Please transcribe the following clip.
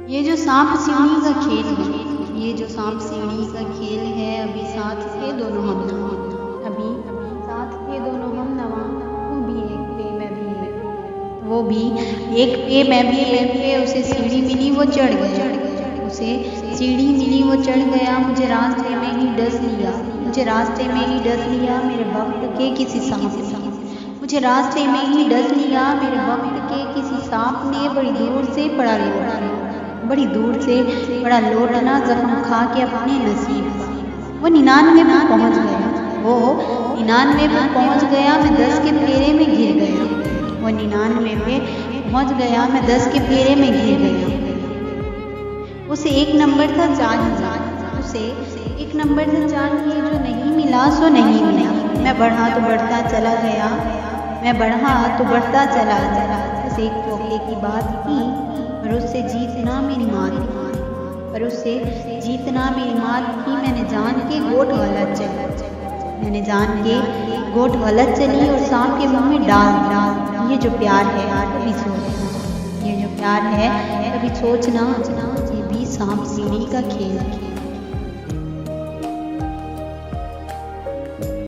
ये जो सांप सीढ़ी का खेल है, ये जो सांप सीढ़ी का खेल है, अभी साथ थे दोनों हम नवा, अभी साथ थे दोनों हम नवा, वो भी एक पे मैं भी एक, वो भी एक पे मैं भी एक पे, उसे सीढ़ी मिली वो चढ़ गया, उसे सीढ़ी मिली वो चढ़ गया, मुझे रास्ते में ही डस लिया, मुझे रास्ते में ही डस लिया मेरे वक्त के किसी सांप ने, मुझे रास्ते में ही डस लिया मेरे वक्त के किसी सांप ने, बड़ी दूर से बड़ा लौटा, बड़ी दूर से बड़ा लौटना जख्म खा के अपने नसीब का, वो 99 पर पहुंच गया, वो 99 पर पहुंच गया, मैं 10 के फेरे में घिर गया, वो 99 पे पहुंच गया, मैं 10 के फेरे में घिर गया। उसे एक नंबर था चाहिए, उसे एक नंबर था चाहिए, जो नहीं मिला सो नहीं मिला, मैं बढ़ा तो बढ़ता चला गया, मैं बढ़ा तो बढ़ता चला गया, बस एक मौके की बात की, पर उससे जीतना मेरी मात थी, पर उससे जीतना मेरी मात थी, मैंने जान के गोट वाला चली, मैंने जान के गोट वाला चली और सांप के मुंह में डाल, ये जो प्यार है कभी सोचना, ये जो प्यार है कभी सोचना, ये भी सांप सीढ़ी का खेल है।